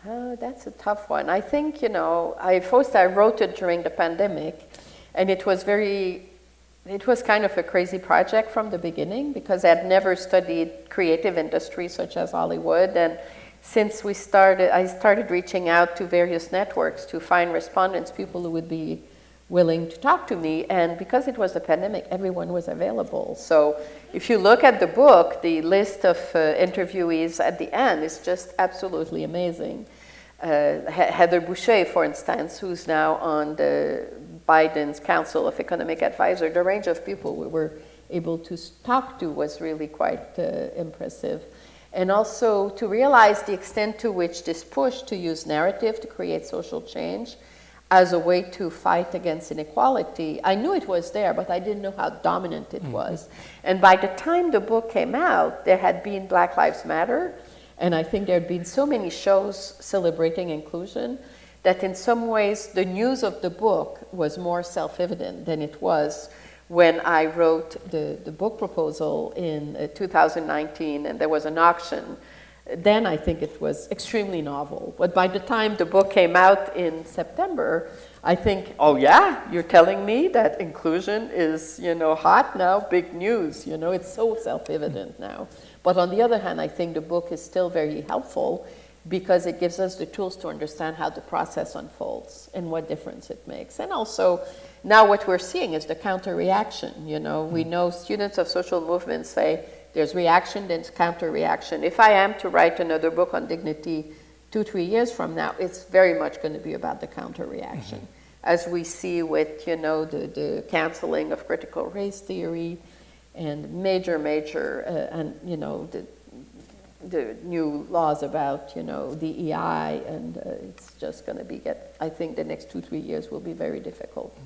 That's a tough one. I think, I wrote it during the pandemic, and it was kind of a crazy project from the beginning, because I had never studied creative industries such as Hollywood. And since I started reaching out to various networks to find respondents, people who would be willing to talk to me. And because it was the pandemic, everyone was available. So if you look at the book, the list of interviewees at the end is just absolutely amazing. Heather Boucher, for instance, who's now on the Biden's Council of Economic Advisors, the range of people we were able to talk to was really quite impressive. And also to realize the extent to which this push to use narrative to create social change as a way to fight against inequality, I knew it was there, but I didn't know how dominant it was. And by the time the book came out, there had been Black Lives Matter, and I think there had been so many shows celebrating inclusion that in some ways the news of the book was more self-evident than it was when I wrote the book proposal in 2019, and there was an auction. Then I think it was extremely novel. But by the time the book came out in September, I think, oh yeah, you're telling me that inclusion is, hot now, big news, it's so self-evident now. But on the other hand, I think the book is still very helpful because it gives us the tools to understand how the process unfolds and what difference it makes. And also, now what we're seeing is the counter-reaction. We know students of social movements say there's reaction, then counter-reaction. If I am to write another book on dignity, 2-3 years from now, it's very much going to be about the counter reaction. As we see with, the canceling of critical race theory and major, and, the new laws about, DEI, and it's just going to I think the next 2-3 years will be very difficult.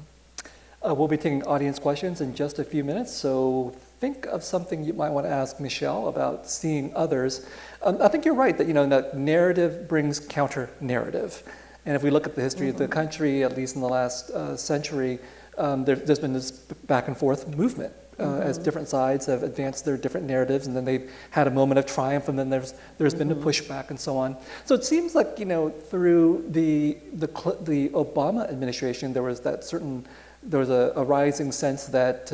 We'll be taking audience questions in just a few minutes, so think of something you might want to ask Michele about seeing others. I think you're right that, that narrative brings counter-narrative. And if we look at the history of the country, at least in the last century, there's been this back and forth movement as different sides have advanced their different narratives, and then they've had a moment of triumph, and then there's been a pushback and so on. So it seems like, through the Obama administration, there was a rising sense that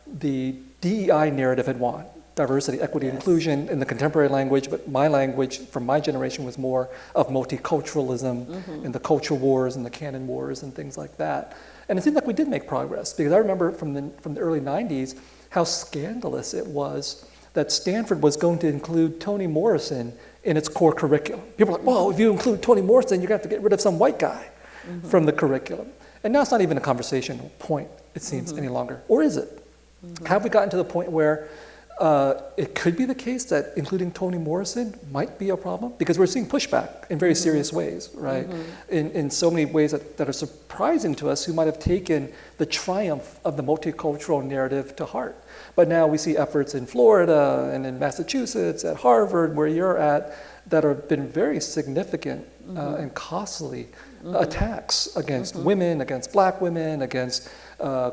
the DEI narrative had won. Diversity, equity, inclusion in the contemporary language, but my language from my generation was more of multiculturalism and the culture wars and the canon wars and things like that. And it seemed like we did make progress, because I remember from the early 90s how scandalous it was that Stanford was going to include Toni Morrison in its core curriculum. People were like, well, if you include Toni Morrison, you're going to have to get rid of some white guy from the curriculum. And now it's not even a conversational point, it seems, any longer. Or is it? Have we gotten to the point where it could be the case that including Toni Morrison might be a problem? Because we're seeing pushback in very serious ways, right? In so many ways that are surprising to us, who might have taken the triumph of the multicultural narrative to heart. But now we see efforts in Florida and in Massachusetts, at Harvard, where you're at, that have been very significant and costly attacks against women, against black women, against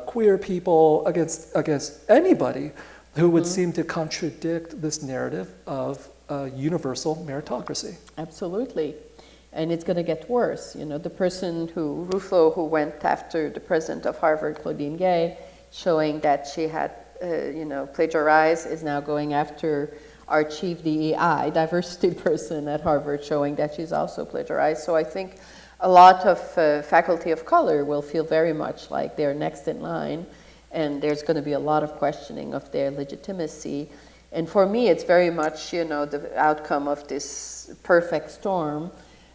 queer people, against anybody who would seem to contradict this narrative of universal meritocracy. Absolutely. And it's going to get worse. The person Russo, who went after the president of Harvard, Claudine Gay, showing that she had, plagiarized, is now going after our chief DEI, diversity person at Harvard, showing that she's also plagiarized. So I think a lot of faculty of color will feel very much like they're next in line, and there's going to be a lot of questioning of their legitimacy. And for me, it's very much, the outcome of this perfect storm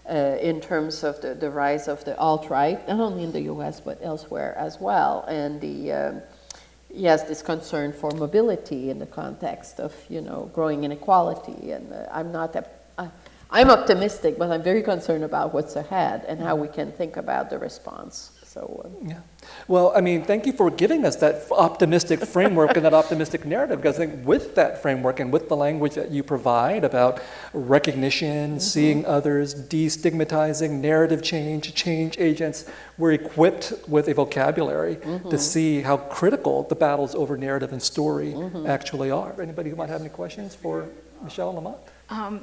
in terms of the rise of the alt-right, not only in the US, but elsewhere as well. And this concern for mobility in the context of, growing inequality. And I'm optimistic, but I'm very concerned about what's ahead and how we can think about the response. So, yeah. Well, thank you for giving us that optimistic framework and that optimistic narrative, because I think with that framework and with the language that you provide about recognition, seeing others, destigmatizing, narrative change agents, we're equipped with a vocabulary to see how critical the battles over narrative and story actually are. Anybody who might have any questions for Michele Lamont?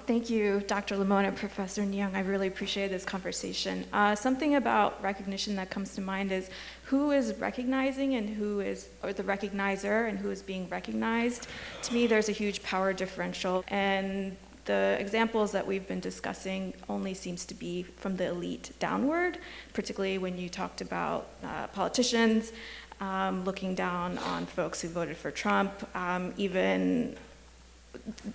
Thank you, Dr. Lamont and Professor Nguyen. I really appreciate this conversation. Something about recognition that comes to mind is who is recognizing and or the recognizer and who is being recognized. To me, there's a huge power differential, and the examples that we've been discussing only seems to be from the elite downward, particularly when you talked about politicians looking down on folks who voted for Trump,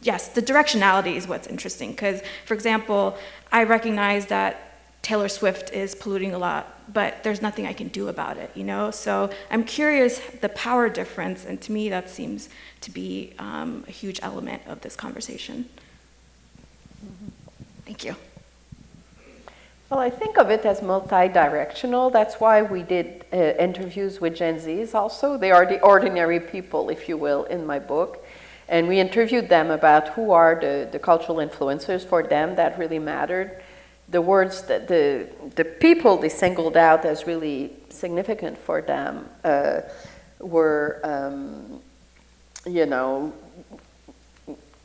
Yes, the directionality is what's interesting, because, for example, I recognize that Taylor Swift is polluting a lot, but there's nothing I can do about it, So I'm curious the power difference, and to me that seems to be a huge element of this conversation. Thank you. Well, I think of it as multi-directional. That's why we did interviews with Gen Zs also. They are the ordinary people, if you will, in my book. And we interviewed them about who are the cultural influencers for them that really mattered. The words that the people they singled out as really significant for them were,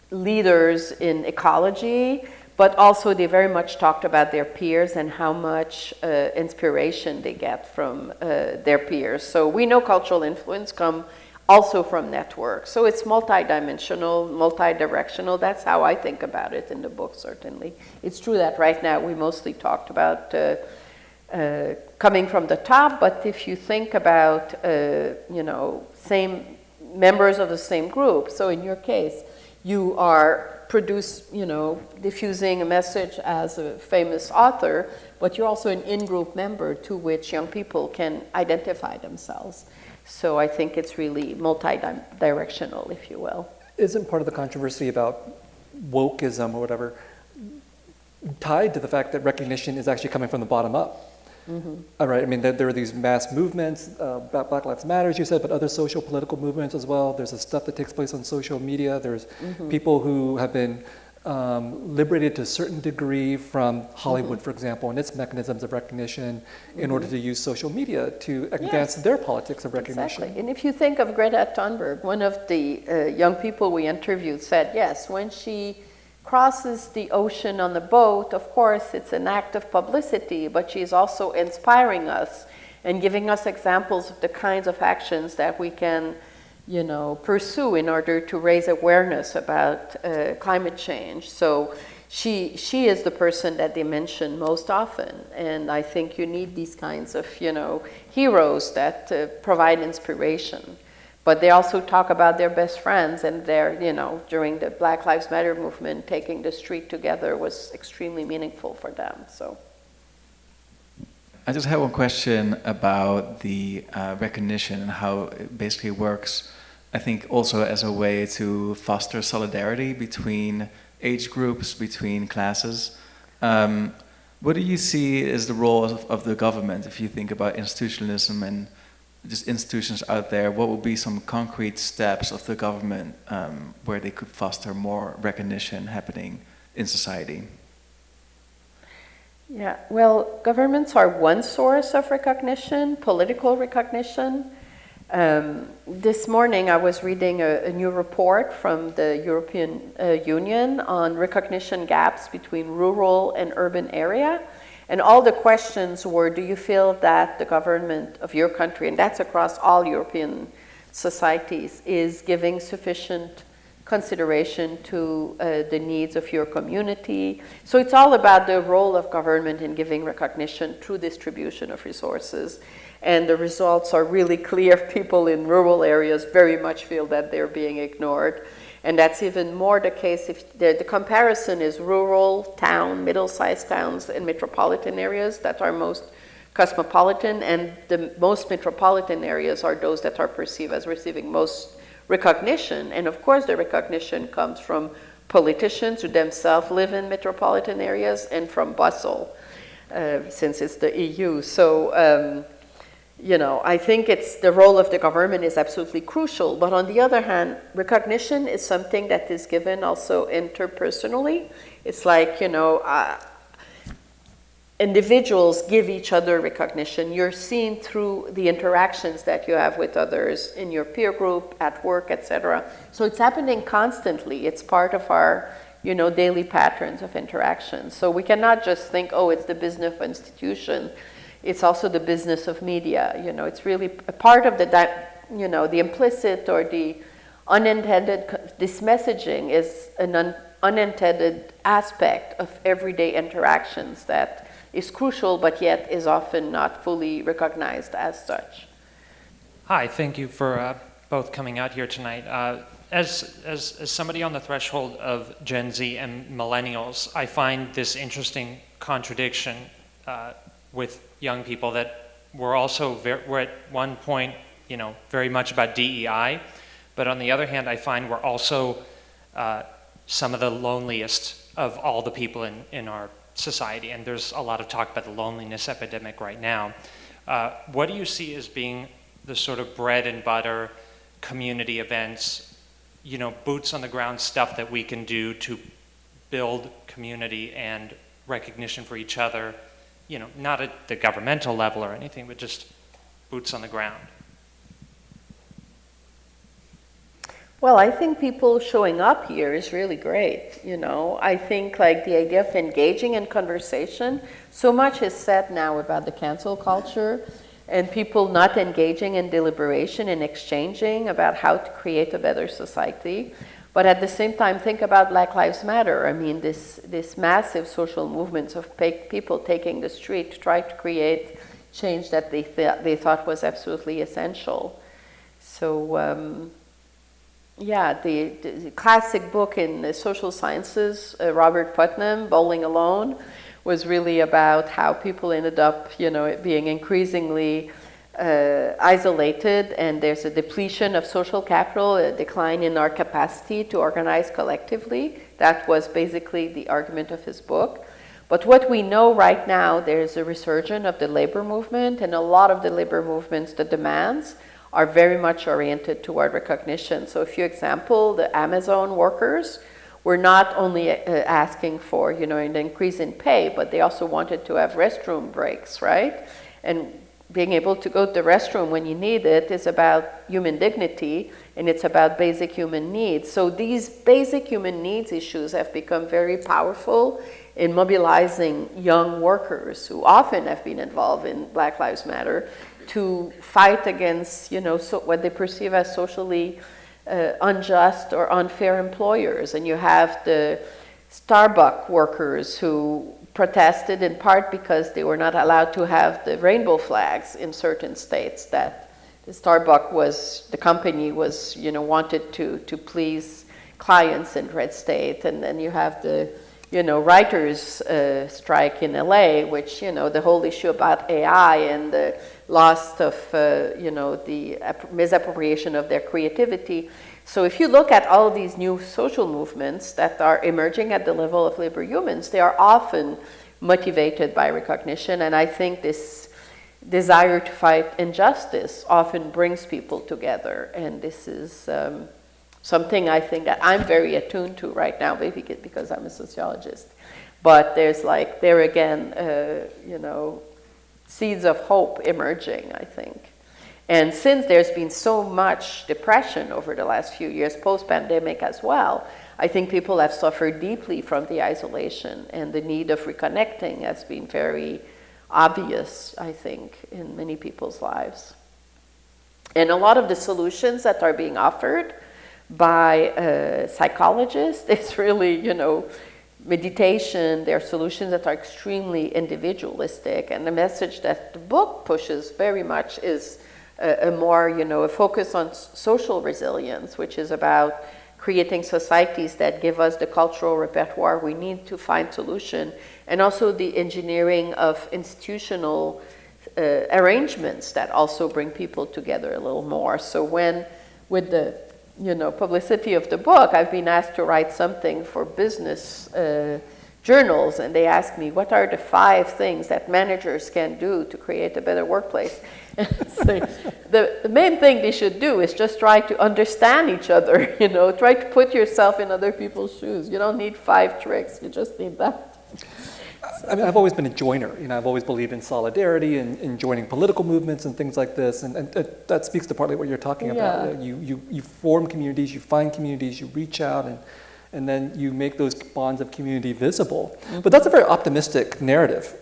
leaders in ecology, but also they very much talked about their peers and how much inspiration they get from their peers. So we know cultural influence come also from networks. So it's multidimensional, multi-directional. That's how I think about it in the book, certainly. It's true that right now we mostly talked about coming from the top, but if you think about, same members of the same group, so in your case, you are diffusing a message as a famous author, but you're also an in-group member to which young people can identify themselves. So I think it's really multi-directional, if you will. Isn't part of the controversy about wokeism or whatever tied to the fact that recognition is actually coming from the bottom up? Mm-hmm. All right, I mean, there are these mass movements, Black Lives Matter, as you said, but other social political movements as well. There's the stuff that takes place on social media. There's people who have been liberated to a certain degree from Hollywood, for example, and its mechanisms of recognition in order to use social media to advance their politics of recognition. Exactly. And if you think of Greta Thunberg, one of the young people we interviewed said, yes, when she crosses the ocean on the boat, of course, it's an act of publicity, but she's also inspiring us and giving us examples of the kinds of actions that we can, pursue in order to raise awareness about climate change. So she is the person that they mention most often, and I think you need these kinds of, heroes that provide inspiration. But they also talk about their best friends, and during the Black Lives Matter movement, taking the street together was extremely meaningful for them. So, I just have one question about the recognition and how it basically works. I think also as a way to foster solidarity between age groups, between classes. What do you see as the role of the government if you think about institutionalism and just institutions out there? What would be some concrete steps of the government where they could foster more recognition happening in society? Yeah, well, governments are one source of recognition, political recognition. This morning I was reading a new report from the European Union on recognition gaps between rural and urban area. And all the questions were, do you feel that the government of your country, and that's across all European societies, is giving sufficient consideration to the needs of your community? So it's all about the role of government in giving recognition through distribution of resources. And the results are really clear. People in rural areas very much feel that they're being ignored. And that's even more the case if the comparison is rural, town, middle-sized towns, and metropolitan areas that are most cosmopolitan, and the most metropolitan areas are those that are perceived as receiving most recognition. And of course, the recognition comes from politicians who themselves live in metropolitan areas and from Brussels, since it's the EU. So, I think it's the role of the government is absolutely crucial. But on the other hand, recognition is something that is given also interpersonally. It's like, individuals give each other recognition. You're seen through the interactions that you have with others in your peer group, at work, etc. So it's happening constantly. It's part of our, daily patterns of interaction. So we cannot just think, oh, it's the business of institution. It's also the business of media. It's really a part of the implicit or the unintended. This messaging is an unintended aspect of everyday interactions that is crucial, but yet is often not fully recognized as such. Hi, thank you for both coming out here tonight. As somebody on the threshold of Gen Z and millennials, I find this interesting contradiction with young people that we're at one point, very much about DEI, but on the other hand, I find we're also some of the loneliest of all the people in our society, and there's a lot of talk about the loneliness epidemic right now. What do you see as being the sort of bread and butter community events, boots on the ground stuff that we can do to build community and recognition for each other, not at the governmental level or anything, but just boots on the ground? Well, I think people showing up here is really great. I think like the idea of engaging in conversation, so much is said now about the cancel culture and people not engaging in deliberation and exchanging about how to create a better society. But at the same time, think about Black Lives Matter. I mean, this massive social movements of people taking the street to try to create change that they thought was absolutely essential. So, Yeah, the classic book in the social sciences, Robert Putnam, Bowling Alone, was really about how people ended up, being increasingly isolated, and there's a depletion of social capital, a decline in our capacity to organize collectively. That was basically the argument of his book. But what we know right now, there's a resurgence of the labor movement, and a lot of the labor movements, the demands, are very much oriented toward recognition. So a few examples, the Amazon workers were not only asking for, an increase in pay, but they also wanted to have restroom breaks, right? And being able to go to the restroom when you need it is about human dignity, and it's about basic human needs. So these basic human needs issues have become very powerful in mobilizing young workers who often have been involved in Black Lives Matter to fight against, what they perceive as socially unjust or unfair employers. And you have the Starbucks workers who protested in part because they were not allowed to have the rainbow flags in certain states, that the Starbucks the company was, wanted to please clients in red state. And then you have the, writers' strike in LA, which, the whole issue about AI and the loss of, the misappropriation of their creativity. So if you look at all these new social movements that are emerging at the level of labor humans, they are often motivated by recognition. And I think this desire to fight injustice often brings people together. And this is something I think that I'm very attuned to right now, maybe because I'm a sociologist. But there's there again, seeds of hope emerging, I think. And since there's been so much depression over the last few years, post-pandemic as well, I think people have suffered deeply from the isolation, and the need of reconnecting has been very obvious, I think, in many people's lives. And a lot of the solutions that are being offered by psychologists, it's really, meditation. There are solutions that are extremely individualistic, and the message that the book pushes very much is a more, a focus on social resilience, which is about creating societies that give us the cultural repertoire we need to find solution, and also the engineering of institutional arrangements that also bring people together a little more. So with the publicity of the book, I've been asked to write something for business journals, and they ask me, what are the 5 things that managers can do to create a better workplace? So the main thing they should do is just try to understand each other, try to put yourself in other people's shoes. You don't need 5 tricks, you just need that. I mean, I've always been a joiner. I've always believed in solidarity and in joining political movements and things like this. And that speaks to partly what you're talking about. You form communities, you find communities, you reach out, and then you make those bonds of community visible. Mm-hmm. But that's a very optimistic narrative.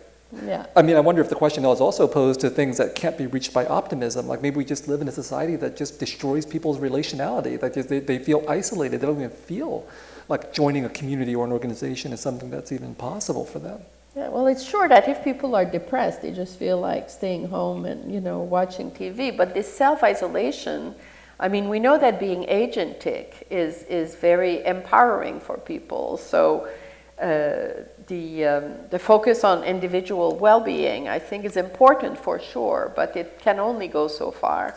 Yeah. I mean, I wonder if the question is also posed to things that can't be reached by optimism. Like maybe we just live in a society that just destroys people's relationality. Like they feel isolated. They don't even feel like joining a community or an organization is something that's even possible for them. Yeah, well, it's sure that if people are depressed, they just feel like staying home and, watching TV. But this self-isolation, I mean, we know that being agentic is very empowering for people. So the focus on individual well-being, I think, is important for sure, but it can only go so far.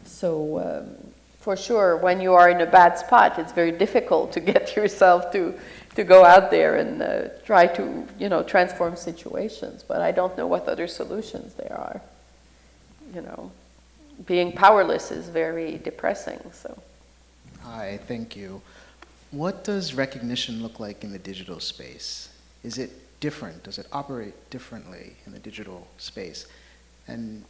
So for sure, when you are in a bad spot, it's very difficult to get yourself to go out there and try to, transform situations. But I don't know what other solutions there are. Being powerless is very depressing. So. Hi, thank you. What does recognition look like in the digital space? Is it different? Does it operate differently in the digital space? And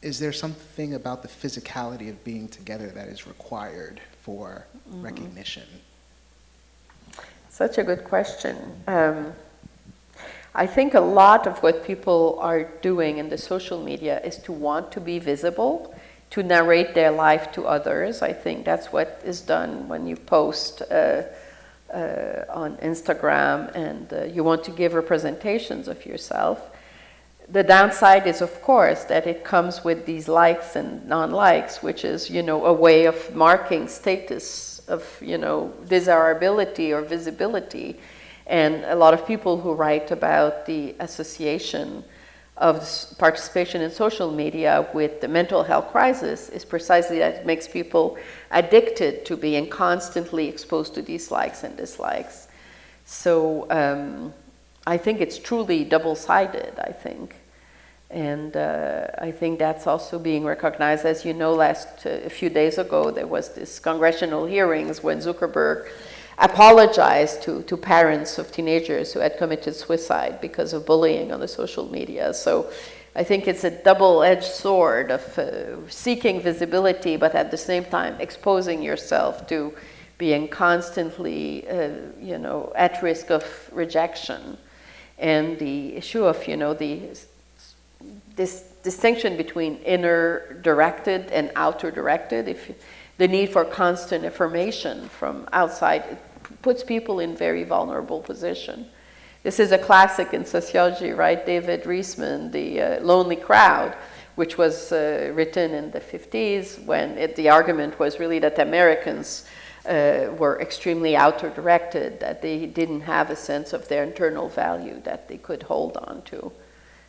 is there something about the physicality of being together that is required for recognition? Such a good question. I think a lot of what people are doing in the social media is to want to be visible, to narrate their life to others. I think that's what is done when you post on Instagram and you want to give representations of yourself. The downside is, of course, that it comes with these likes and non-likes, which is, a way of marking status of, desirability or visibility. And a lot of people who write about the association of participation in social media with the mental health crisis is precisely that it makes people addicted to being constantly exposed to these likes and dislikes. So I think it's truly double-sided, I think. And I think that's also being recognized. As you know, a few days ago, there was this congressional hearings when Zuckerberg apologized to parents of teenagers who had committed suicide because of bullying on the social media. So I think it's a double-edged sword of seeking visibility, but at the same time exposing yourself to being constantly, at risk of rejection. And the issue of, this distinction between inner directed and outer directed, the need for constant affirmation from outside, it puts people in very vulnerable position. This is a classic in sociology, right? David Reisman, The Lonely Crowd, which was written in the 50s when the argument was really that Americans were extremely outer-directed, that they didn't have a sense of their internal value that they could hold on to.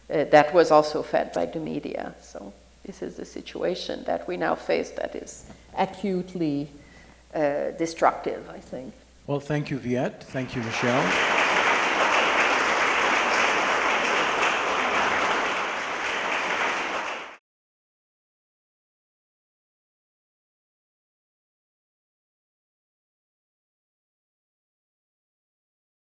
That was also fed by the media. So this is the situation that we now face that is acutely destructive, I think. Well, thank you, Viet. Thank you, Michele.